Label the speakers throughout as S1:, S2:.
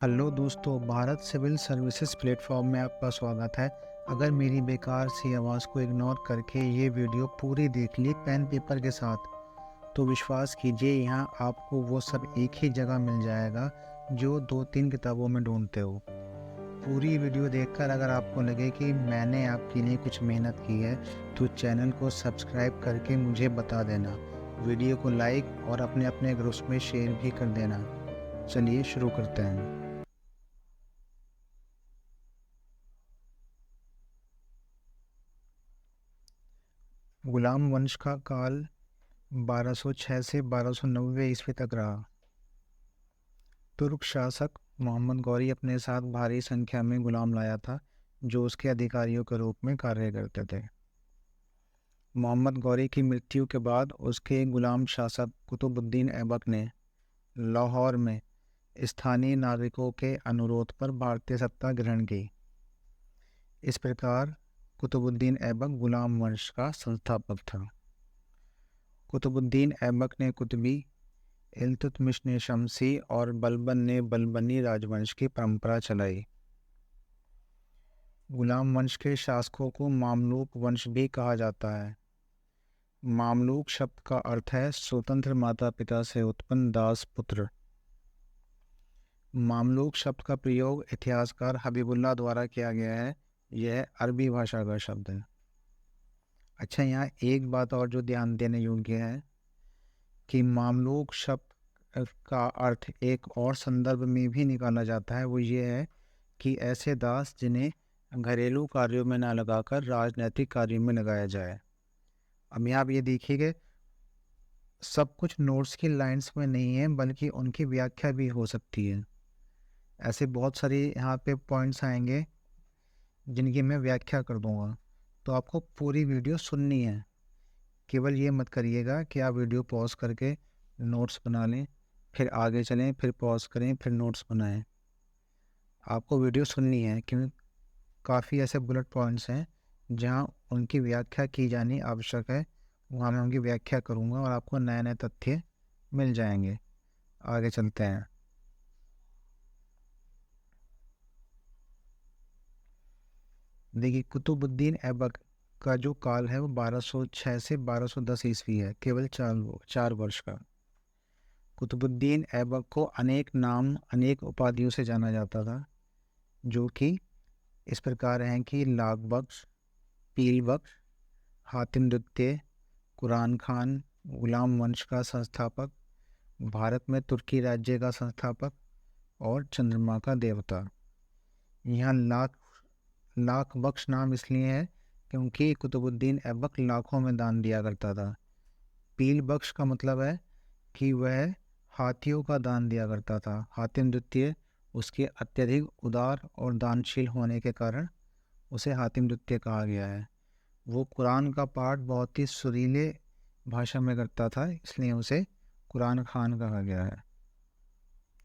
S1: Hello दोस्तों, Bharat civil services platform में आपका स्वागत है। अगर मेरी बेकार सी आवाज़ को इग्नोर करके ये वीडियो पूरी देख ली पेन पेपर के साथ, तो विश्वास कीजिए यहाँ आपको वो सब एक ही जगह मिल जाएगा जो 2-3 किताबों में ढूंढते हो। पूरी वीडियो देखकर अगर आपको लगे कि मैंने आपके लिए कुछ मेहनत की है, तो चैनल को सब्सक्राइब करके मुझे बता देना। वीडियो को लाइक और अपने अपने ग्रुप्स में शेयर भी कर देना। चलिए शुरू करते हैं। गुलाम वंश का काल 1206 से 1290 ईस्वी तक रहा। तुर्क शासक मोहम्मद गौरी अपने साथ भारी संख्या में गुलाम लाया था, जो उसके अधिकारियों के रूप में कार्य करते थे। मोहम्मद गौरी की मृत्यु के बाद उसके गुलाम शासक कुतुबुद्दीन ऐबक ने लाहौर में स्थानीय नागरिकों के अनुरोध पर भारतीय सत्ता ग्रहण की। इस प्रकार कुतुबुद्दीन ऐबक गुलाम वंश का संस्थापक था। कुतुबुद्दीन ऐबक ने कुतुबी, इल्तुतमिश ने शमसी और बलबन ने बलबनी राजवंश की परंपरा चलाई। गुलाम वंश के शासकों को मामलूक वंश भी कहा जाता है। मामलूक शब्द का अर्थ है स्वतंत्र माता पिता से उत्पन्न दास पुत्र। मामलूक शब्द का प्रयोग इतिहासकार हबीबुल्लाह द्वारा किया गया है। यह अरबी भाषा का शब्द है। अच्छा, यहाँ एक बात और जो ध्यान देने योग्य है कि मामलूक शब्द का अर्थ एक और संदर्भ में भी निकाला जाता है। वो ये है कि ऐसे दास जिन्हें घरेलू कार्यों में ना लगाकर राजनैतिक कार्यों में लगाया जाए। अब यहाँ आप ये देखिए, सब कुछ नोट्स की लाइंस में नहीं है, बल्कि उनकी व्याख्या भी हो सकती है। ऐसे बहुत सारे यहाँ पे पॉइंट्स आएंगे जिनकी मैं व्याख्या कर दूंगा, तो आपको पूरी वीडियो सुननी है। केवल ये मत करिएगा कि आप वीडियो पॉज करके नोट्स बना लें, फिर आगे चलें, फिर पॉज करें, फिर नोट्स बनाएं। आपको वीडियो सुननी है, क्योंकि काफ़ी ऐसे बुलेट पॉइंट्स हैं जहां उनकी व्याख्या की जानी आवश्यक है। वहां मैं उनकी व्याख्या करूंगा और आपको नए नए तथ्य मिल जाएंगे। आगे चलते हैं। देखिए, कुतुबुद्दीन ऐबक का जो काल है वो 1206 से 1210 ईस्वी है, केवल 4 वर्ष का। कुतुबुद्दीन ऐबक को अनेक नाम, अनेक उपाधियों से जाना जाता था, जो कि इस प्रकार हैं कि लाख बख्श, पील बख्श, हातिम द्वितीय, कुरान खान, गुलाम वंश का संस्थापक, भारत में तुर्की राज्य का संस्थापक और चंद्रमा का देवता। यहाँ लाख लाख बख्श नाम इसलिए है क्योंकि कुतुबुद्दीन ऐबक लाखों में दान दिया करता था। पील बख्श का मतलब है कि वह हाथियों का दान दिया करता था। हातिम द्वितीय, उसके अत्यधिक उदार और दानशील होने के कारण उसे हातिम द्वितीय कहा गया है। वो कुरान का पाठ बहुत ही सुरीले भाषा में करता था, इसलिए उसे कुरान खान कहा गया है।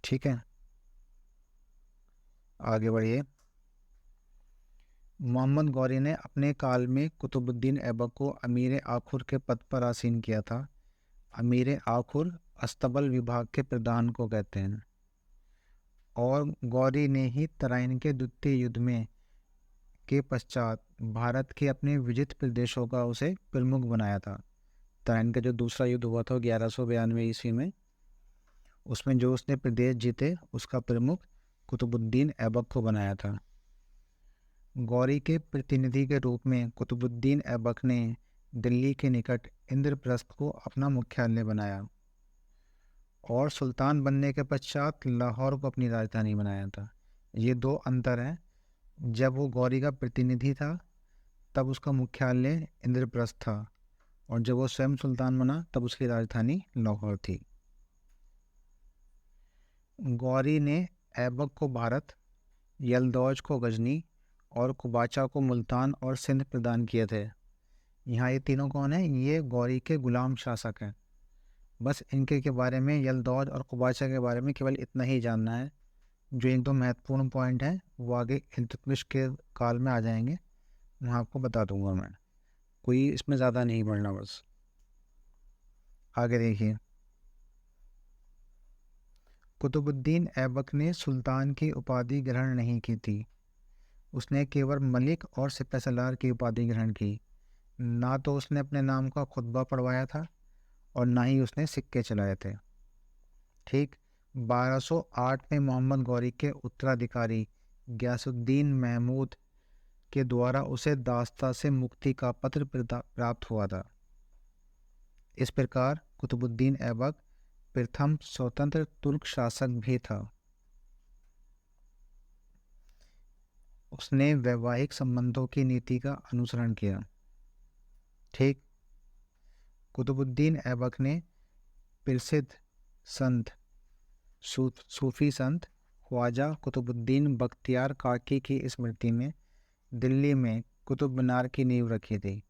S1: ठीक है, आगे बढ़िए। मोहम्मद गौरी ने अपने काल में कुतुबुद्दीन ऐबक को अमीर आखुर के पद पर आसीन किया था। अमीर आखुर अस्तबल विभाग के प्रधान को कहते हैं। और गौरी ने ही तराइन के द्वितीय युद्ध में के पश्चात भारत के अपने विजित प्रदेशों का उसे प्रमुख बनाया था। तराइन का जो दूसरा युद्ध हुआ था 1192 ईस्वी में, उसमें जो उसने प्रदेश जीते उसका प्रमुख कुतुबुद्दीन ऐबक को बनाया था। गौरी के प्रतिनिधि के रूप में कुतुबुद्दीन ऐबक ने दिल्ली के निकट इंद्रप्रस्थ को अपना मुख्यालय बनाया और सुल्तान बनने के पश्चात लाहौर को अपनी राजधानी बनाया था। ये दो अंतर हैं। जब वो गौरी का प्रतिनिधि था तब उसका मुख्यालय इंद्रप्रस्थ था, और जब वो स्वयं सुल्तान बना तब उसकी राजधानी लाहौर थी। गौरी ने ऐबक को भारत, यलदौज को गजनी और कुबाचा को मुल्तान और सिंध प्रदान किए थे। यहाँ ये तीनों कौन हैं? ये गौरी के गुलाम शासक हैं। बस इनके के बारे में, यलदौज और कुबाचा के बारे में केवल इतना ही जानना है। जो एक दो महत्वपूर्ण पॉइंट हैं वो आगे इल्तुतमिश के काल में आ जाएंगे, मैं आपको बता दूंगा। मैं कोई इसमें ज़्यादा नहीं बढ़ना, बस आगे देखिए। कुतुबुद्दीन ऐबक ने सुल्तान की उपाधि ग्रहण नहीं की थी। उसने केवल मलिक और सिपहसालार की उपाधि ग्रहण की। ना तो उसने अपने नाम का खुतबा पढ़वाया था और ना ही उसने सिक्के चलाए थे। ठीक 1208 में मोहम्मद गौरी के उत्तराधिकारी गयासुद्दीन महमूद के द्वारा उसे दास्ता से मुक्ति का पत्र प्राप्त हुआ था। इस प्रकार कुतुबुद्दीन ऐबक प्रथम स्वतंत्र तुर्क शासक भी था। उसने वैवाहिक संबंधों की नीति का अनुसरण किया। ठीक कुतुबुद्दीन ऐबक ने प्रसिद्ध संत सूफी संत ख्वाजा कुतुबुद्दीन बख्तियार काकी की स्मृति में दिल्ली में कुतुब मीनार की नींव रखी थी,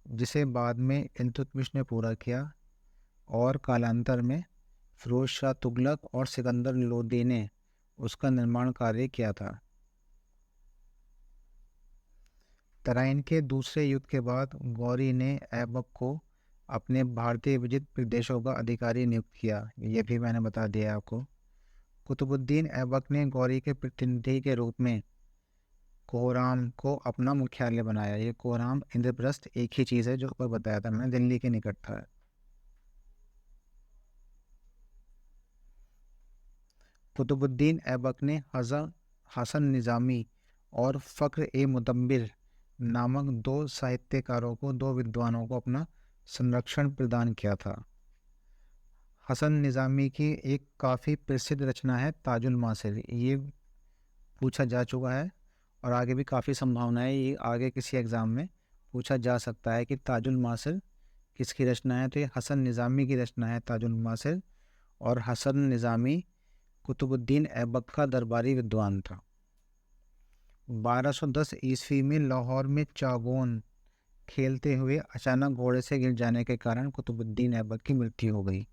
S1: जिसे बाद में इल्तुतमिश ने पूरा किया और कालांतर में फिरोज शाह तुगलक और सिकंदर लोदी ने उसका निर्माण कार्य किया था। तराइन के दूसरे युद्ध के बाद गौरी ने ऐबक को अपने भारतीय विजित प्रदेशों का अधिकारी नियुक्त किया। यह भी मैंने बता दिया आपको। कुतुबुद्दीन ऐबक ने गौरी के प्रतिनिधि के रूप में कोहराम को अपना मुख्यालय बनाया। ये कोहराम इंद्रप्रस्थ एक ही चीज़ है जो ऊपर बताया था मैंने, दिल्ली के निकट था। कुतुबुद्दीन ऐबक ने हसन निज़ामी और फ़ख्र ए मुदब्बिर नामक दो साहित्यकारों को, दो विद्वानों को अपना संरक्षण प्रदान किया था। हसन निज़ामी की एक काफ़ी प्रसिद्ध रचना है ताजुल मासिर। ये पूछा जा चुका है और आगे भी काफ़ी संभावना है ये आगे किसी एग्ज़ाम में पूछा जा सकता है कि ताजुल मासिर किसकी रचना है। तो ये हसन निज़ामी की रचना है ताजुल मासिर, और हसन निज़ामी कुतुबुद्दीन ऐबक का दरबारी विद्वान था। 1210 ईस्वी में लाहौर में चागोन खेलते हुए अचानक घोड़े से गिर जाने के कारण कुतुबुद्दीन ऐबक की मृत्यु हो गई।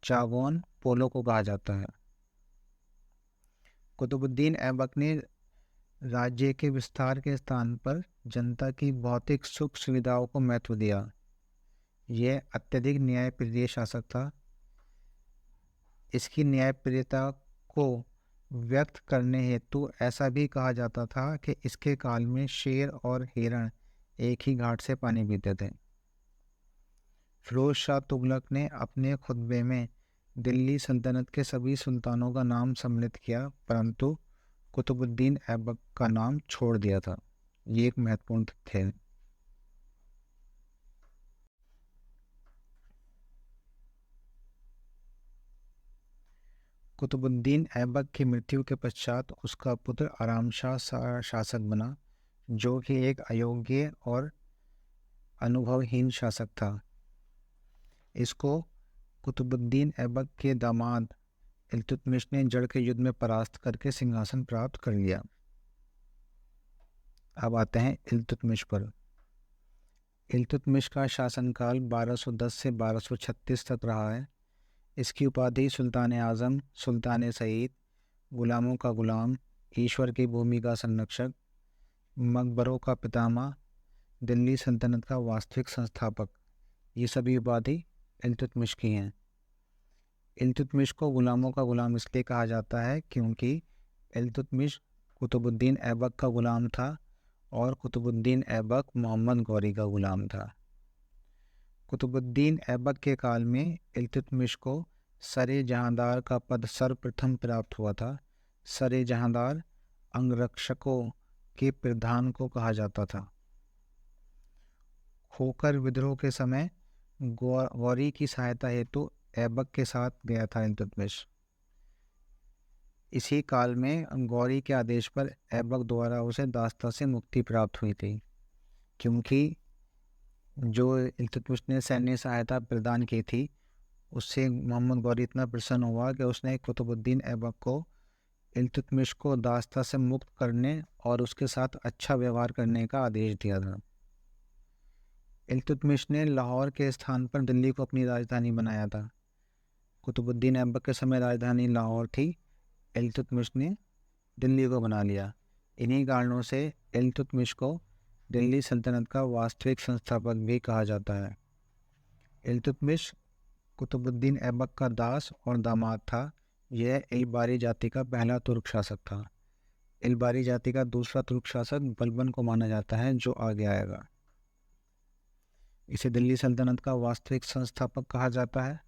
S1: चागोन पोलो को कहा जाता है। कुतुबुद्दीन ऐबक ने राज्य के विस्तार के स्थान पर जनता की भौतिक सुख सुविधाओं को महत्व दिया। यह अत्यधिक न्यायप्रिय शासक था। इसकी न्यायप्रियता को व्यक्त करने हेतु ऐसा भी कहा जाता था कि इसके काल में शेर और हिरण एक ही घाट से पानी पीते थे। फिरोज शाह तुगलक ने अपने खुतबे में दिल्ली सल्तनत के सभी सुल्तानों का नाम सम्मिलित किया, परंतु कुतुबुद्दीन ऐबक का नाम छोड़ दिया था। ये एक महत्वपूर्ण तथ्य है। कुतुबुद्दीन ऐबक की मृत्यु के पश्चात उसका पुत्र आराम शाह शासक बना, जो कि एक अयोग्य और अनुभवहीन शासक था। इसको कुतुबुद्दीन ऐबक के दामाद इल्तुतमिश ने जड़ के युद्ध में परास्त करके सिंहासन प्राप्त कर लिया। अब आते हैं इल्तुतमिश पर। इल्तुतमिश का शासनकाल 1210 से 1236 तक रहा है। इसकी उपाधि सुल्तान आज़म, सुल्तान सईद, गुलामों का गुलाम, ईश्वर की भूमि का संरक्षक, मकबरों का पितामह, दिल्ली सल्तनत का वास्तविक संस्थापक, ये सभी उपाधि इल्तुतमिश की हैं। इल्तुतमिश को गुलामों का गुलाम इसलिए कहा जाता है क्योंकि इल्तुतमिश कुतुबुद्दीन ऐबक का गुलाम था और कुतुबुद्दीन ऐबक मोहम्मद गौरी का गुलाम था। कुतुबुद्दीन ऐबक के काल में इल्तुतमिश को सरे जहांदार का पद सर्वप्रथम प्राप्त हुआ था। सरे जहांदार अंगरक्षकों के प्रधान को कहा जाता था। खोखर विद्रोह के समय गौरी की सहायता हेतु ऐबक के साथ गया था इल्तुतमिश। इसी काल में गौरी के आदेश पर ऐबक द्वारा उसे दास्ता से मुक्ति प्राप्त हुई थी, क्योंकि जो इल्तुतमिश ने सैन्य सहायता प्रदान की थी उससे मोहम्मद गौरी इतना प्रसन्न हुआ कि उसने कुतुबुद्दीन ऐबक को इल्तुतमिश को दास्ता से मुक्त करने और उसके साथ अच्छा व्यवहार करने का आदेश दिया था। इल्तुतमिश ने लाहौर के स्थान पर दिल्ली को अपनी राजधानी बनाया था। कुतुबुद्दीन ऐबक के समय राजधानी लाहौर थी, इल्तुतमिश ने दिल्ली को बना लिया। इन्हीं कारणों से इल्तुतमिश को दिल्ली सल्तनत का वास्तविक संस्थापक भी कहा जाता है। इल्तुतमिश कुतुबुद्दीन ऐबक का दास और दामाद था। यह इलबारी जाति का पहला तुर्क शासक था। इलबारी जाति का दूसरा तुर्क शासक बलबन को माना जाता है, जो आगे आएगा। इसे दिल्ली सल्तनत का वास्तविक संस्थापक कहा जाता है।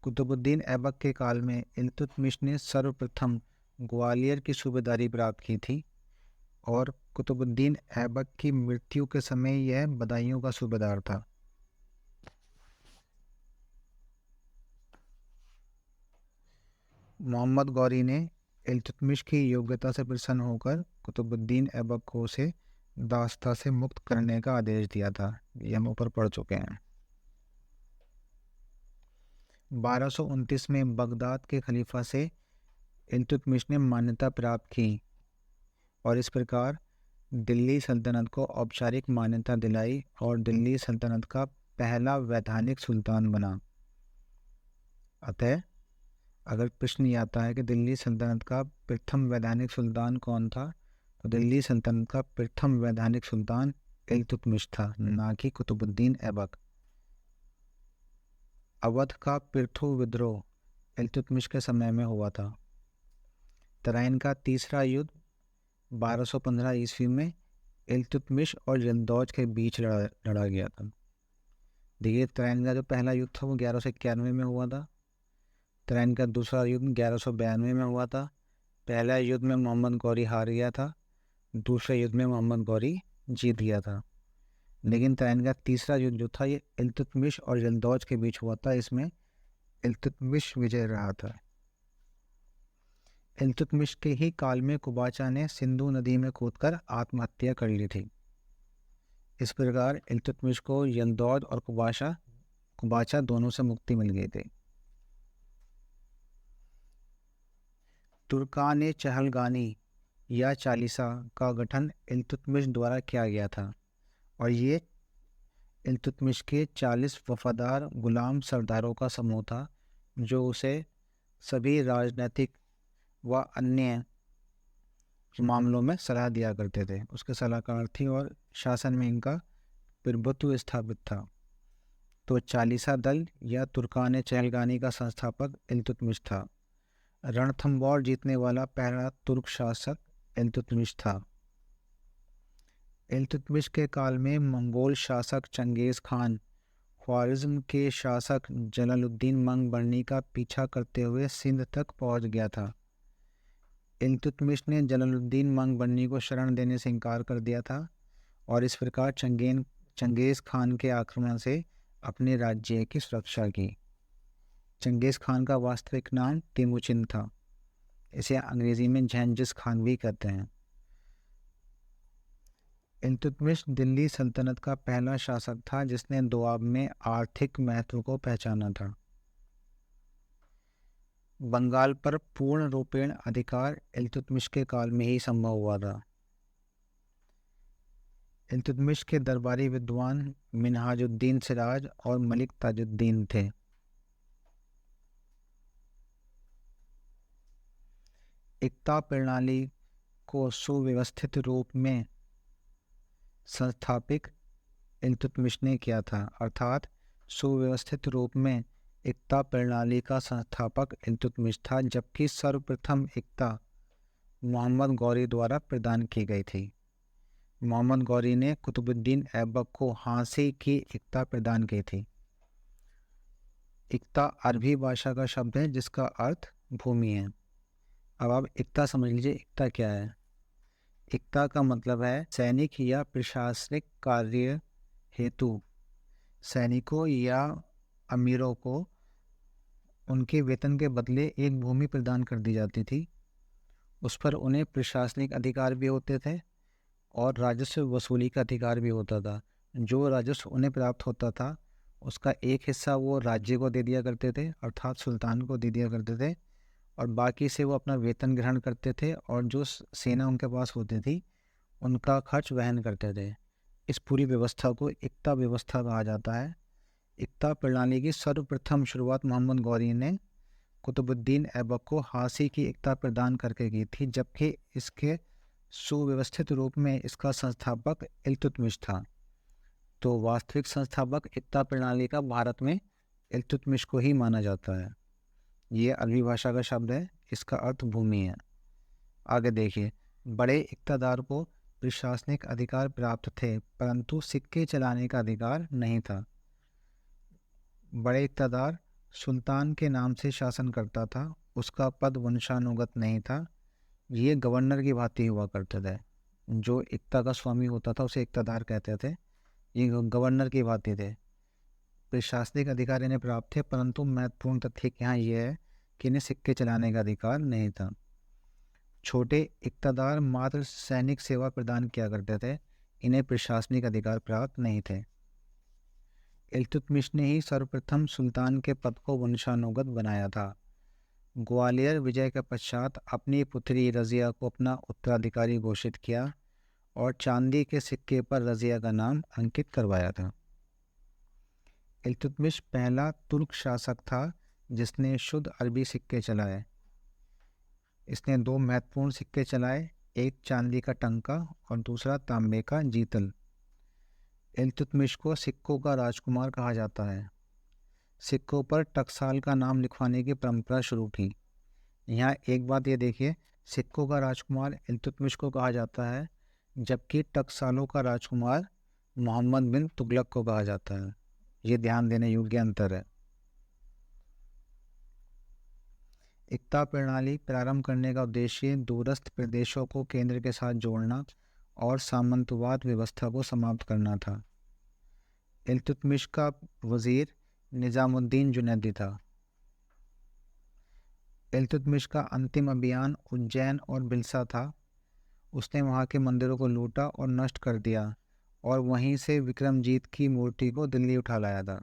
S1: कुतुबुद्दीन ऐबक के काल में इल्तुतमिश ने सर्वप्रथम ग्वालियर की सूबेदारी प्राप्त की थी और कुतुबुद्दीन ऐबक की मृत्यु के समय यह बदायूं का सूबेदार था। मोहम्मद गौरी ने इल्तुतमिश की योग्यता से प्रसन्न होकर कुतुबुद्दीन ऐबक को उसे दास्ता से मुक्त करने का आदेश दिया था। ये हम ऊपर पढ़ चुके हैं। 1229 में बगदाद के खलीफा से इल्तुतमिश ने मान्यता प्राप्त की और इस प्रकार दिल्ली सल्तनत को औपचारिक मान्यता दिलाई और दिल्ली सल्तनत का पहला वैधानिक सुल्तान बना। अतः अगर प्रश्न ये आता है कि दिल्ली सल्तनत का प्रथम वैधानिक सुल्तान कौन था, तो दिल्ली सल्तनत का प्रथम वैधानिक सुल्तान इल्तुतमिश था, ना कि कुतुबुद्दीन ऐबक। अवध का पृथु विद्रोह इल्तुतमिश के समय में हुआ था। तराइन का तीसरा युद्ध 1215 ईस्वी में इल्तुतमिश और यल्दौज के बीच लड़ा गया था। देखिए, तराइन का जो पहला युद्ध था वो 1191 में हुआ था। तराइन का दूसरा युद्ध 1192 में हुआ था। पहला युद्ध में मोहम्मद गौरी हार गया था, दूसरे युद्ध में मोहम्मद गौरी जीत गया था। लेकिन तराइन का तीसरा युद्ध जो था ये इल्तुतमिश और यल्दौज के बीच हुआ था। इसमें इल्तुतमिश विजय रहा था। इल्तुतमिश के ही काल में कुबाचा ने सिंधु नदी में कूदकर आत्महत्या कर ली थी। इस प्रकार इल्तुतमिश को यल्दौज और कुबाचा दोनों से मुक्ति मिल गई थी। तुर्कान चहलगानी या चालीसा का गठन इल्तुतमिश द्वारा किया गया था और ये इल्तुतमिश के 40 वफादार गुलाम सरदारों का समूह था, जो उसे सभी राजनीतिक व अन्य मामलों में सलाह दिया करते थे। उसके सलाहकार थी और शासन में इनका प्रभुत्व स्थापित था। तो चालीसा दल या तुर्कान चहलगानी का संस्थापक इल्तुतमिश था। रणथंबोर जीतने वाला पहला तुर्क शासक इल्तुतमिश था। इल्तुतमिश के काल में मंगोल शासक चंगेज़ खान ख्वारिज़्म के शासक जलालुद्दीन मंगबर्नी का पीछा करते हुए सिंध तक पहुंच गया था। इल्तुतमिश ने जलालुद्दीन मंगबर्नी को शरण देने से इनकार कर दिया था और इस प्रकार चंगेज़ खान के आक्रमण से अपने राज्य की सुरक्षा की। चंगेज़ खान का वास्तविक नाम तिमुचिन था। इसे अंग्रेजी में झेंगिस खान भी कहते हैं। इल्तुतमिश दिल्ली सल्तनत का पहला शासक था जिसने दोआब में आर्थिक महत्व को पहचाना था। बंगाल पर पूर्ण रूपेण अधिकार इल्तुतमिश के काल में ही संभव हुआ था। इल्तुतमिश के दरबारी विद्वान मिनहाजुद्दीन सिराज और मलिक ताजुद्दीन थे। इक्ता प्रणाली को सुव्यवस्थित रूप में संस्थापित इल्तुतमिश ने किया था, अर्थात सुव्यवस्थित रूप में इक्ता प्रणाली का संस्थापक इल्तुतमिश था, जबकि सर्वप्रथम इक्ता मोहम्मद गौरी द्वारा प्रदान की गई थी। मोहम्मद गौरी ने कुतुबुद्दीन ऐबक को हांसी की इक्ता प्रदान की थी। इक्ता अरबी भाषा का शब्द है जिसका अर्थ भूमि है। अब आप इक्ता समझ लीजिए, इक्ता क्या है। इक्ता का मतलब है सैनिक या प्रशासनिक कार्य हेतु सैनिकों या अमीरों को उनके वेतन के बदले एक भूमि प्रदान कर दी जाती थी। उस पर उन्हें प्रशासनिक अधिकार भी होते थे और राजस्व वसूली का अधिकार भी होता था। जो राजस्व उन्हें प्राप्त होता था उसका एक हिस्सा वो राज्य को दे दिया करते थे, अर्थात सुल्तान को दे दिया करते थे, और बाकी से वो अपना वेतन ग्रहण करते थे और जो सेना उनके पास होती थी उनका खर्च वहन करते थे। इस पूरी व्यवस्था को इक्ता व्यवस्था कहा जाता है। इक्ता प्रणाली की सर्वप्रथम शुरुआत मोहम्मद गौरी ने कुतुबुद्दीन ऐबक को हांसी की इक्ता प्रदान करके की थी, जबकि इसके सुव्यवस्थित रूप में इसका संस्थापक इल्तुतमिश था। तो वास्तविक संस्थापक इक्ता प्रणाली का भारत में इल्तुतमिश को ही माना जाता है। ये अरबी भाषा का शब्द है, इसका अर्थ भूमि है। आगे देखिए, बड़े इक़्तिदार को प्रशासनिक अधिकार प्राप्त थे परंतु सिक्के चलाने का अधिकार नहीं था। बड़े इक़्तिदार सुल्तान के नाम से शासन करता था, उसका पद वंशानुगत नहीं था, ये गवर्नर की भांति हुआ करते थे। जो इक्ता का स्वामी होता था उसे इक़्तिदार कहते थे, ये गवर्नर की भांति थे। प्रशासनिक अधिकार इन्हें प्राप्त थे परंतु महत्वपूर्ण तथ्य यहाँ ये है कि इन्हें सिक्के चलाने का अधिकार नहीं था। छोटे इक़्तिदार मात्र सैनिक सेवा प्रदान किया करते थे, इन्हें प्रशासनिक अधिकार प्राप्त नहीं थे। इल्तुतमिश ने ही सर्वप्रथम सुल्तान के पद को वंशानुगत बनाया था। ग्वालियर विजय के पश्चात अपनी पुत्री रज़िया को अपना उत्तराधिकारी घोषित किया और चांदी के सिक्के पर रज़िया का नाम अंकित करवाया था। इल्तुतमिश पहला तुर्क शासक था जिसने शुद्ध अरबी सिक्के चलाए। इसने दो महत्वपूर्ण सिक्के चलाए, एक चांदी का टंका और दूसरा तांबे का जीतल। इल्तुतमिश को सिक्कों का राजकुमार कहा जाता है। सिक्कों पर टकसाल का नाम लिखवाने की परंपरा शुरू की। यहाँ एक बात ये देखिए, सिक्कों का राजकुमार इल्तुतमिश को कहा जाता है जबकि टकसालों का राजकुमार मोहम्मद बिन तुगलक को कहा जाता है। ये ध्यान देने योग्य अंतर है। इक्ता प्रणाली प्रारंभ करने का उद्देश्य दूरस्थ प्रदेशों को केंद्र के साथ जोड़ना और सामंतवाद व्यवस्था को समाप्त करना था। इल्तुतमिश का वजीर निज़ामुद्दीन जुनैदी था। इल्तुतमिश का अंतिम अभियान उज्जैन और बिलसा था। उसने वहाँ के मंदिरों को लूटा और नष्ट कर दिया और वहीं से विक्रमजीत की मूर्ति को दिल्ली उठा लाया था।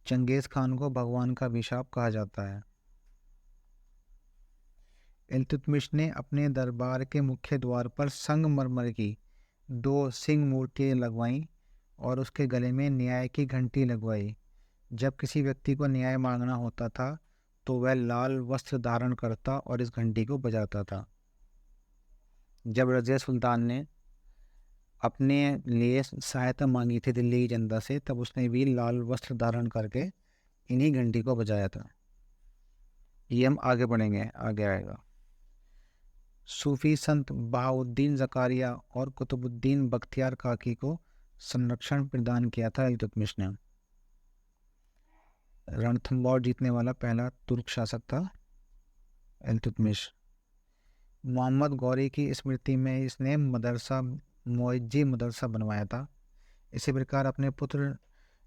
S1: चंगेज़ खान को भगवान का अभिशाप कहा जाता है। इल्तुतमिश ने अपने दरबार के मुख्य द्वार पर संगमरमर की दो सिंह मूर्तियाँ लगवाईं और उसके गले में न्याय की घंटी लगवाई। जब किसी व्यक्ति को न्याय मांगना होता था तो वह लाल वस्त्र धारण करता और इस घंटी को बजाता था। जब रज़िया सुल्तान ने अपने लिए सहायता मांगी थी दिल्ली की जनता से, तब उसने भी लाल वस्त्र धारण करके इन्हीं घंटी को बजाया था। ये हम आगे बढ़ेंगे, आगे आएगा। सूफी संत बहाउद्दीन ज़कारिया और कुतुबुद्दीन बख्तियार काकी को संरक्षण प्रदान किया था इल्तुतमिश ने। रणथंबोर जीतने वाला पहला तुर्क शासक था इल्तुतमिश। मोहम्मद गौरी की स्मृति में इसने मदरसा मुइज्जी मदरसा बनवाया था। इसी प्रकार अपने पुत्र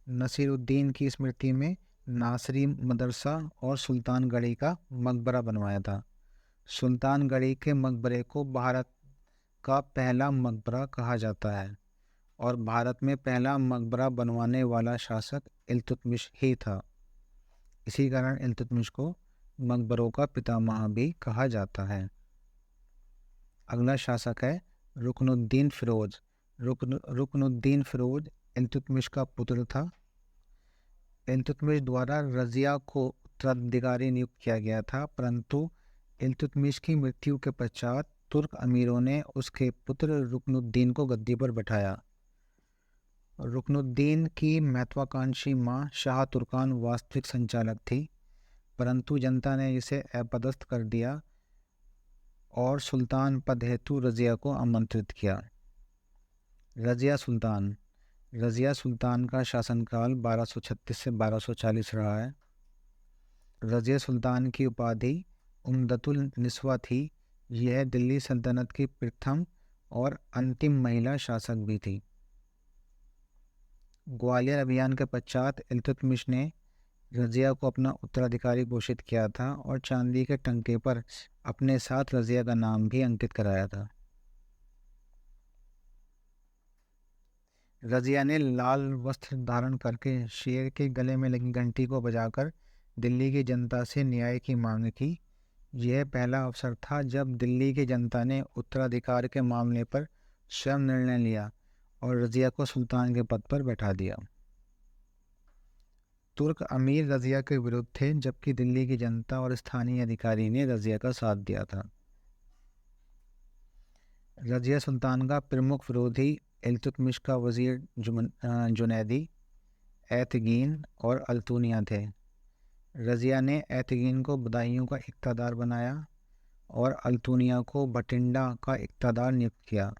S1: नसीरुद्दीन की स्मृति में नासरी मदरसा और सुल्तानगढ़ी का मकबरा बनवाया था। सुल्तानगढ़ी के मकबरे को भारत का पहला मकबरा कहा जाता है और भारत में पहला मकबरा बनवाने वाला शासक इल्तुतमिश ही था। इसी कारण इल्तुतमिश को मकबरों का पितामह भी कहा जाता है। अगला शासक है रुकनुद्दीन फिरोज। रुकनुद्दीन फिरोज इल्तुतमिश का पुत्र था। इल्तुतमिश द्वारा रज़िया को उत्तराधिकारी नियुक्त किया गया था परंतु इल्तुतमिश की मृत्यु के पश्चात तुर्क अमीरों ने उसके पुत्र रुकनुद्दीन को गद्दी पर बैठाया। रुकनुद्दीन की महत्वाकांक्षी मां शाह तुर्कान वास्तविक संचालक थी परंतु जनता ने इसे अपदस्थ कर दिया और सुल्तान पद हेतु रज़िया को आमंत्रित किया। रज़िया सुल्तान का शासनकाल 1236 से 1240 रहा है। रज़िया सुल्तान की उपाधि उम्दतुल निस्वा थी। यह दिल्ली सल्तनत की प्रथम और अंतिम महिला शासक भी थी। ग्वालियर अभियान के पश्चात इल्तुतमिश ने रज़िया को अपना उत्तराधिकारी घोषित किया था और चांदी के टंके पर अपने साथ रज़िया का नाम भी अंकित कराया था। रज़िया ने लाल वस्त्र धारण करके शेर के गले में लगी घंटी को बजाकर दिल्ली की जनता से न्याय की मांग की। यह पहला अवसर था जब दिल्ली की जनता ने उत्तराधिकार के मामले पर स्वयं निर्णय लिया और रज़िया को सुल्तान के पद पर बैठा दिया। तुर्क अमीर रज़िया के विरुद्ध थे जबकि दिल्ली की जनता और स्थानीय अधिकारी ने रज़िया का साथ दिया था। रज़िया सुल्तान का प्रमुख विरोधी इल्तुतमिश का वजीर जुनैदी, ऐतगीन और अल्तुनिया थे। रज़िया ने ऐतगीन को बदायूं का इक़्तिदार बनाया और अल्तुनिया को भटिंडा का इक़्तिदार नियुक्त किया।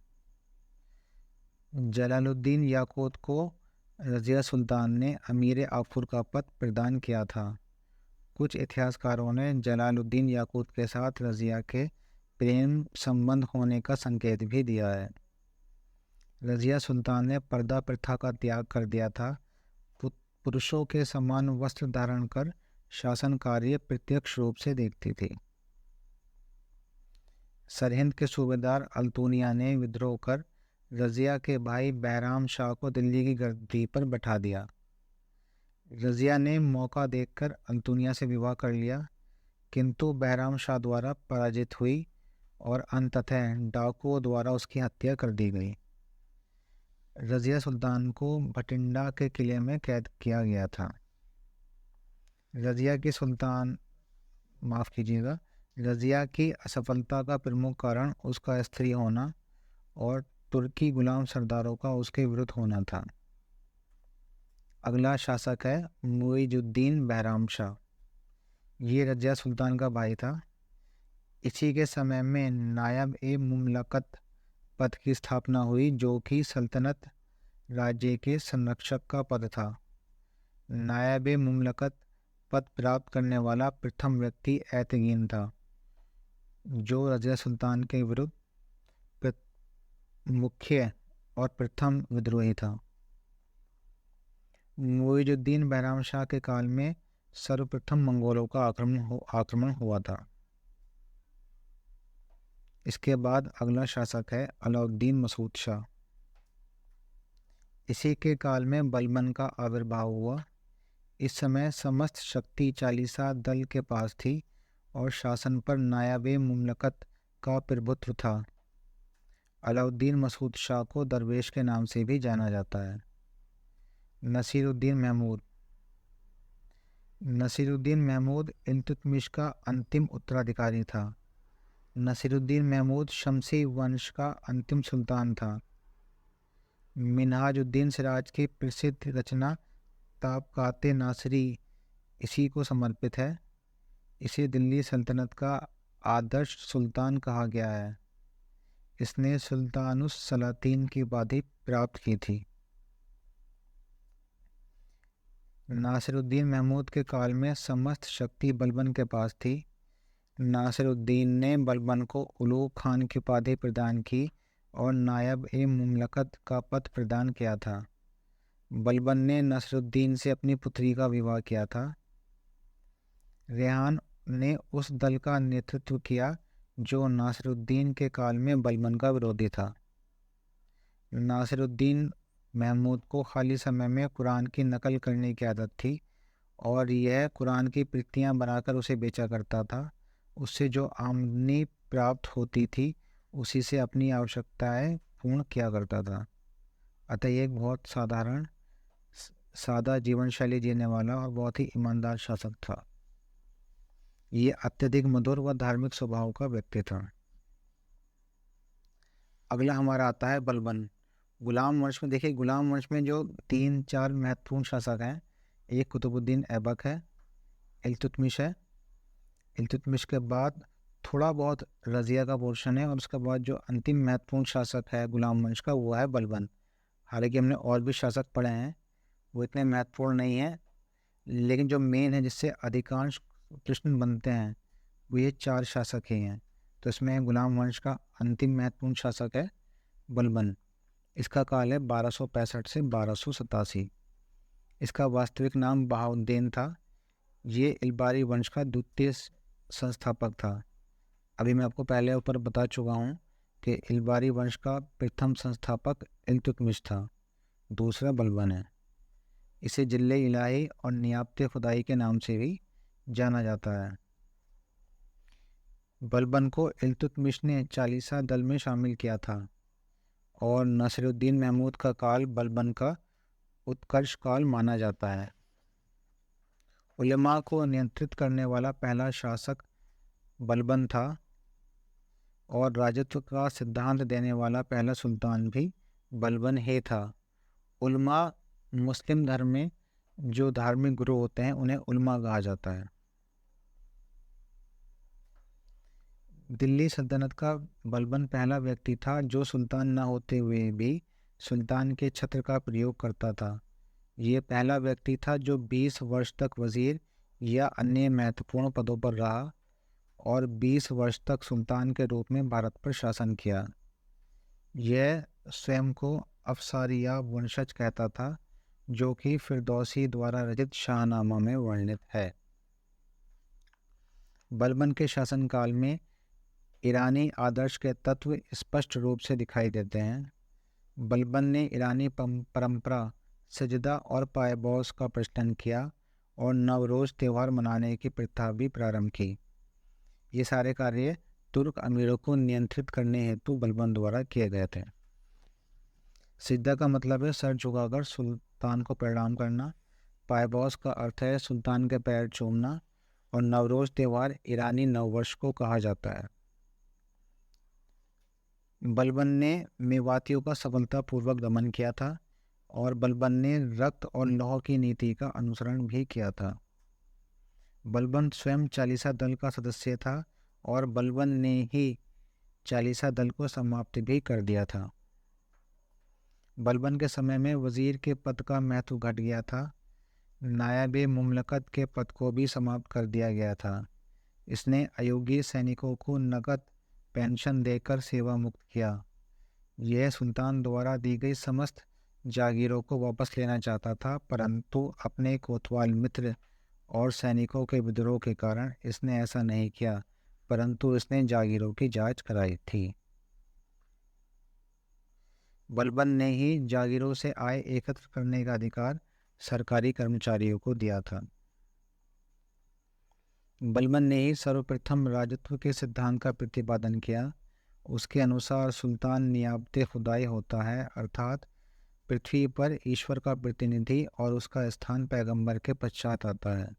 S1: जलालुद्दीन याकूत को रज़िया सुल्तान ने अमीर आफूर का पद प्रदान किया था। कुछ इतिहासकारों ने जलालुद्दीन याकूत के साथ रज़िया के प्रेम संबंध होने का संकेत भी दिया है। रज़िया सुल्तान ने पर्दा प्रथा का त्याग कर दिया था। पुरुषों के समान वस्त्र धारण कर शासन कार्य प्रत्यक्ष रूप से देखती थी। सरहिंद के सूबेदार अल्तुनिया ने विद्रोह कर रज़िया के भाई बैराम शाह को दिल्ली की गद्दी पर बैठा दिया। रज़िया ने मौका देखकर अल्तुनिया से विवाह कर लिया, किंतु बैराम शाह द्वारा पराजित हुई और अंततः डाकुओं द्वारा उसकी हत्या कर दी गई। रज़िया सुल्तान को भटिंडा के किले में कैद किया गया था। रज़िया की असफलता का प्रमुख कारण उसका स्त्री होना और तुर्की गुलाम सरदारों का उसके विरुद्ध होना था। अगला शासक है मुइजुद्दीन बैराम शाह। ये रज़िया सुल्तान का भाई था। इसी के समय में नायब ए मुमलकत पद की स्थापना हुई, जो कि सल्तनत राज्य के संरक्षक का पद था। नायब ए मुमलकत पद प्राप्त करने वाला प्रथम व्यक्ति ऐतगीन था, जो रज़िया सुल्तान के विरुद्ध मुख्य और प्रथम विद्रोही था। मुइजुद्दीन बैराम शाह के काल में सर्वप्रथम मंगोलों का आक्रमण हुआ था। इसके बाद अगला शासक है अलाउद्दीन मसूद शाह। इसी के काल में बलबन का आविर्भाव हुआ। इस समय समस्त शक्ति चालीसा दल के पास थी और शासन पर नायब मुमलकत का प्रभुत्व था। अलाउद्दीन मसूद शाह को दरवेश के नाम से भी जाना जाता है। नसीरुद्दीन महमूद इल्तुतमिश का अंतिम उत्तराधिकारी था। नसीरुद्दीन महमूद शमसी वंश का अंतिम सुल्तान था। मिन्हाजुद्दीन सिराज की प्रसिद्ध रचना ताबकाते नासिरी इसी को समर्पित है। इसे दिल्ली सल्तनत का आदर्श सुल्तान कहा गया है। इसने सुल्तानुस सलातीन की उपाधि प्राप्त की थी। नासिरुद्दीन महमूद के काल में समस्त शक्ति बलबन के पास थी। नासिरुद्दीन ने बलबन को उलूग खान की उपाधि प्रदान की और नायब ए मुमलकत का पद प्रदान किया था। बलबन ने नासिरुद्दीन से अपनी पुत्री का विवाह किया था। रेहान ने उस दल का नेतृत्व किया जो नासिरुद्दीन के काल में बलबन का विरोधी था। नासिरुद्दीन महमूद को खाली समय में कुरान की नकल करने की आदत थी और यह कुरान की प्रतियां बनाकर उसे बेचा करता था। उससे जो आमदनी प्राप्त होती थी उसी से अपनी आवश्यकताएं पूर्ण किया करता था। अतः ये एक बहुत सादा जीवन शैली जीने वाला और बहुत ही ईमानदार शासक था। ये अत्यधिक मधुर व धार्मिक स्वभाव का व्यक्ति था। अगला हमारा आता है बलबन। गुलाम वंश में देखिए, गुलाम वंश में जो 3-4 महत्वपूर्ण शासक हैं, एक कुतुबुद्दीन ऐबक है, इल्तुतमिश है। इल्तुतमिश के बाद थोड़ा बहुत रज़िया का पोर्शन है और उसके बाद जो अंतिम महत्वपूर्ण शासक है गुलाम वंश का वो है बलबन। हालांकि हमने और भी शासक पढ़े हैं, वो इतने महत्वपूर्ण नहीं है, लेकिन जो मेन है जिससे अधिकांश प्रश्न बनते हैं वो ये 4 शासक ही हैं। तो इसमें गुलाम वंश का अंतिम महत्वपूर्ण शासक है बलबन। इसका काल है 1265 से 1287। इसका वास्तविक नाम बहाउद्दीन था। ये इल्बारी वंश का द्वितीय संस्थापक था। अभी मैं आपको पहले ऊपर बता चुका हूँ कि इल्बारी वंश का प्रथम संस्थापक इल्तुतमिश था, दूसरा बलबन है। इसे जिले इलाही और नियाबते खुदाई के नाम से भी जाना जाता है। बलबन को इल्तुतमिश ने चालीसा दल में शामिल किया था और नसीरुद्दीन महमूद का काल बलबन का उत्कर्ष काल माना जाता है। उलेमा को नियंत्रित करने वाला पहला शासक बलबन था और राजत्व का सिद्धांत देने वाला पहला सुल्तान भी बलबन ही था। उलमा मुस्लिम धर्म में जो धार्मिक गुरु होते हैं उन्हें उलमा कहा जाता है। दिल्ली सल्तनत का बलबन पहला व्यक्ति था जो सुल्तान न होते हुए भी सुल्तान के छत्र का प्रयोग करता था। ये पहला व्यक्ति था जो 20 वर्ष तक वजीर या अन्य महत्वपूर्ण पदों पर रहा और 20 वर्ष तक सुल्तान के रूप में भारत पर शासन किया। यह स्वयं को अफसारिया वंशज कहता था, जो कि फिरदौसी द्वारा रचित शाहनामा में वर्णित है। बलबन के शासनकाल में ईरानी आदर्श के तत्व स्पष्ट रूप से दिखाई देते हैं। बलबन ने ईरानी परंपरा सजदा और पायबौस का प्रचलन किया और नवरोज त्यौहार मनाने की प्रथा भी प्रारंभ की। ये सारे कार्य तुर्क अमीरों को नियंत्रित करने हेतु बलबन द्वारा किए गए थे। सिजदा का मतलब है सर झुकाकर सुल्तान को प्रणाम करना। पायबौस का अर्थ है सुल्तान के पैर चूमना और नवरोज त्यौहार ईरानी नववर्ष को कहा जाता है। बलबन ने मेवातियों का सफलतापूर्वक दमन किया था और बलबन ने रक्त और लौह की नीति का अनुसरण भी किया था। बलबन स्वयं चालीसा दल का सदस्य था और बलबन ने ही चालीसा दल को समाप्त भी कर दिया था। बलबन के समय में वजीर के पद का महत्व घट गया था। नायब मुमलकत के पद को भी समाप्त कर दिया गया था। इसने अयोग्य सैनिकों को नकद पेंशन देकर सेवा मुक्त किया। यह सुल्तान द्वारा दी गई समस्त जागीरों को वापस लेना चाहता था, परंतु अपने कोतवाल मित्र और सैनिकों के विद्रोह के कारण इसने ऐसा नहीं किया, परंतु इसने जागीरों की जांच कराई थी। बलबन ने ही जागीरों से आय एकत्र करने का अधिकार सरकारी कर्मचारियों को दिया था। बलबन ने ही सर्वप्रथम राजत्व के सिद्धांत का प्रतिपादन किया। उसके अनुसार सुल्तान नियाबते खुदाई होता है, अर्थात पृथ्वी पर ईश्वर का प्रतिनिधि और उसका स्थान पैगंबर के पश्चात आता है।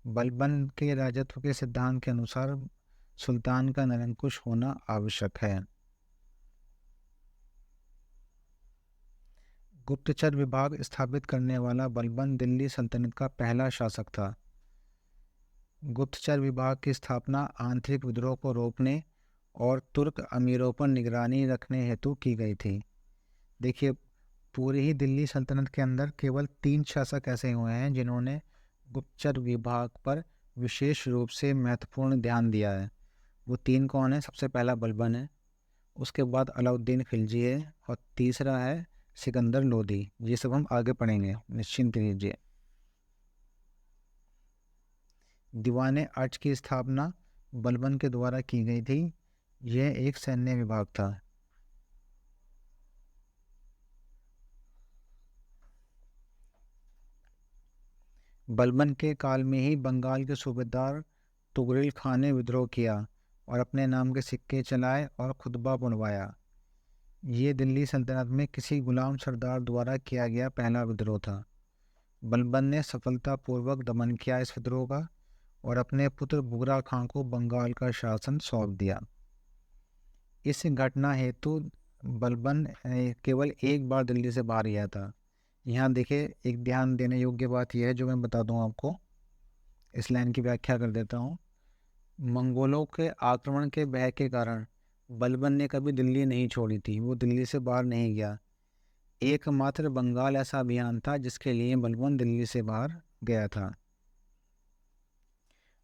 S1: बलबन के राजत्व के सिद्धांत के अनुसार सुल्तान का निरंकुश होना आवश्यक है। गुप्तचर विभाग स्थापित करने वाला बलबन दिल्ली सल्तनत का पहला शासक था। गुप्तचर विभाग की स्थापना आंतरिक विद्रोह को रोकने और तुर्क अमीरों पर निगरानी रखने हेतु की गई थी। देखिए, पूरी ही दिल्ली सल्तनत के अंदर केवल 3 शासक ऐसे हुए हैं जिन्होंने गुप्तचर विभाग पर विशेष रूप से महत्वपूर्ण ध्यान दिया है। वो 3 कौन है? सबसे पहला बलबन है, उसके बाद अलाउद्दीन खिलजी है और तीसरा है सिकंदर लोदी। ये सब हम आगे पढ़ेंगे, निश्चिंत लीजिए। दीवाने अर्च की स्थापना बलबन के द्वारा की गई थी। यह एक सैन्य विभाग था। बलबन के काल में ही बंगाल के सूबेदार तुगरिल खान ने विद्रोह किया और अपने नाम के सिक्के चलाए और खुतबा बुनवाया। ये दिल्ली सल्तनत में किसी गुलाम सरदार द्वारा किया गया पहला विद्रोह था। बलबन ने सफलतापूर्वक दमन किया इस विद्रोह का और अपने पुत्र बुगरा खां को बंगाल का शासन सौंप दिया। इस घटना हेतु बलबन केवल एक बार दिल्ली से बाहर गया था। यहाँ देखिए, एक ध्यान देने योग्य बात यह है जो मैं बता दूँ आपको। इस लाइन की व्याख्या कर देता हूँ। मंगोलों के आक्रमण के भय के कारण बलबन ने कभी दिल्ली नहीं छोड़ी थी। वो दिल्ली से बाहर नहीं गया। एकमात्र बंगाल ऐसा अभियान था जिसके लिए बलबन दिल्ली से बाहर गया था।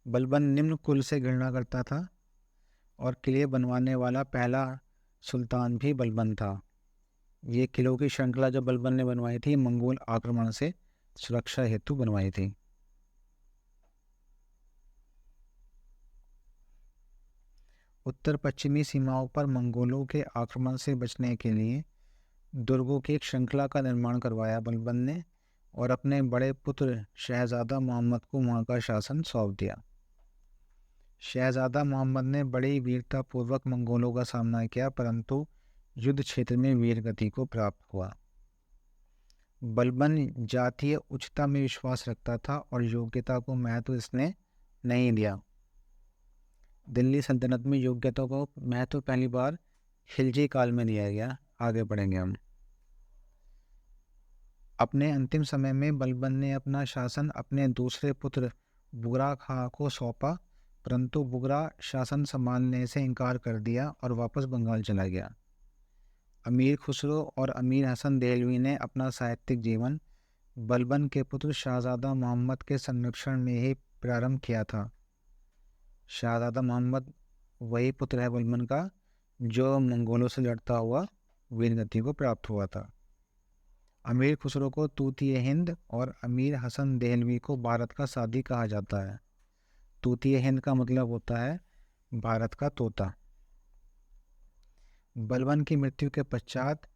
S1: बलबन निम्न कुल से घृणा करता था और किले बनवाने वाला पहला सुल्तान भी बलबन था। ये किलों की श्रृंखला जो बलबन ने बनवाई थी, मंगोल आक्रमण से सुरक्षा हेतु बनवाई थी। उत्तर पश्चिमी सीमाओं पर मंगोलों के आक्रमण से बचने के लिए दुर्गों की एक श्रृंखला का निर्माण करवाया बलबन ने और अपने बड़े पुत्र शहजादा मोहम्मद को वहाँ का शासन सौंप दिया। शहजादा मोहम्मद ने बड़ी वीरतापूर्वक मंगोलों का सामना किया, परंतु युद्ध क्षेत्र में वीरगति को प्राप्त हुआ। बलबन जातीय उच्चता में विश्वास रखता था और योग्यता को महत्व इसने नहीं दिया। दिल्ली सल्तनत में योग्यता को महत्व पहली बार खिलजी काल में दिया गया। आगे बढ़ेंगे हम। अपने अंतिम समय में बलबन ने अपना शासन अपने दूसरे पुत्र बुगरा खां को सौंपा, परंतु बुगरा शासन संभालने से इनकार कर दिया और वापस बंगाल चला गया। अमीर खुसरो और अमीर हसन देहलवी ने अपना साहित्यिक जीवन बलबन के पुत्र शाहजादा मोहम्मद के संरक्षण में ही प्रारंभ किया था। शाहजादा मोहम्मद वही पुत्र है बलबन का जो मंगोलों से लड़ता हुआ वीरगति को प्राप्त हुआ था। अमीर खुसरो को तूतीय हिंद और अमीर हसन देहलवी को भारत का सादी कहा जाता है। तूतीय हिंद का मतलब होता है भारत का तोता। बलबन की मृत्यु के पश्चात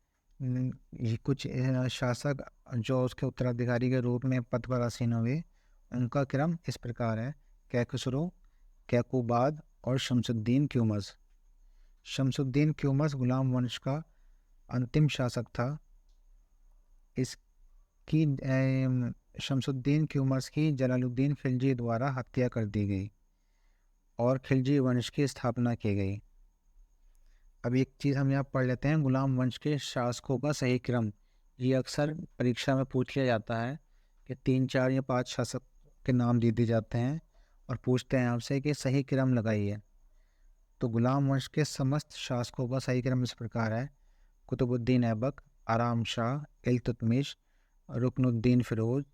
S1: ये कुछ शासक जो उसके उत्तराधिकारी के रूप में पद पर आसीन हुए, उनका क्रम इस प्रकार है: कैखुसरो, कैकुबाद और शमसुद्दीन क्यूमस। शमसुद्दीन क्यूमस गुलाम वंश का अंतिम शासक था। इसकी शमसुद्दीन क्यूमस की जलालुद्दीन खिलजी द्वारा हत्या कर दी गई और खिलजी वंश की स्थापना की गई। अब एक चीज़ हम यहाँ पढ़ लेते हैं, गुलाम वंश के शासकों का सही क्रम। ये अक्सर परीक्षा में पूछ लिया जाता है कि 3, 4 या 5 शासक के नाम दे दिए जाते हैं और पूछते हैं आपसे कि सही क्रम लगाइए। तो गुलाम वंश के समस्त शासकों का सही क्रम इस प्रकार है: कुतुबुद्दीन ऐबक, आराम शाह, इल्तुतमिश, रुकनुद्दीन फिरोज,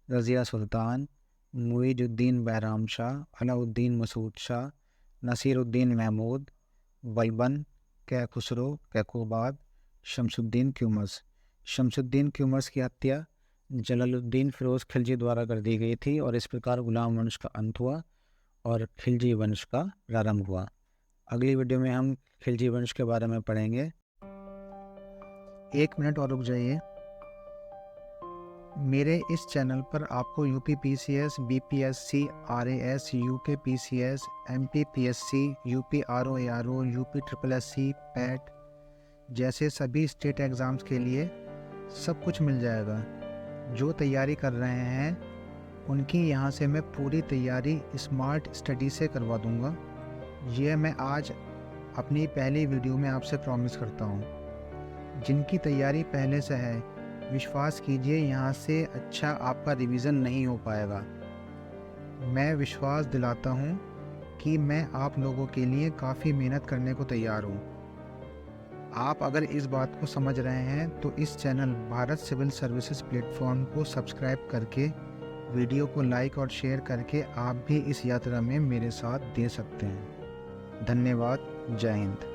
S1: रज़िया सुल्तान, मुईजुद्दीन बहराम शाह, अलाउद्दीन मसूद शाह, नसीरुद्दीन महमूद, बलबन, कैखुसरो, कैकोबाद, शमसुद्दीन क्यूमस। शमसुद्दीन क्यूमस की हत्या जलालुद्दीन फिरोज खिलजी द्वारा कर दी गई थी और इस प्रकार गुलाम वंश का अंत हुआ और खिलजी वंश का प्रारंभ हुआ। अगली वीडियो में हम खिलजी वंश के बारे में पढ़ेंगे। 1 मिनट और रुक जाइए। मेरे इस चैनल पर आपको UPPCS, BPSC, RAS, UKPCS, MPPSC, UP RO ARO, UPSC, PET जैसे सभी स्टेट एग्ज़ाम्स के लिए सब कुछ मिल जाएगा। जो तैयारी कर रहे हैं उनकी यहाँ से मैं पूरी तैयारी स्मार्ट स्टडी से करवा दूँगा। ये मैं आज अपनी पहली वीडियो में आपसे प्रॉमिस करता हूँ। जिनकी तैयारी पहले से है, विश्वास कीजिए यहाँ से अच्छा आपका रिवीजन नहीं हो पाएगा। मैं विश्वास दिलाता हूँ कि मैं आप लोगों के लिए काफ़ी मेहनत करने को तैयार हूँ। आप अगर इस बात को समझ रहे हैं तो इस channel Bharat civil services platform को सब्सक्राइब करके, वीडियो को लाइक और शेयर करके आप भी इस यात्रा में मेरे साथ दे सकते हैं। धन्यवाद। जय हिंद।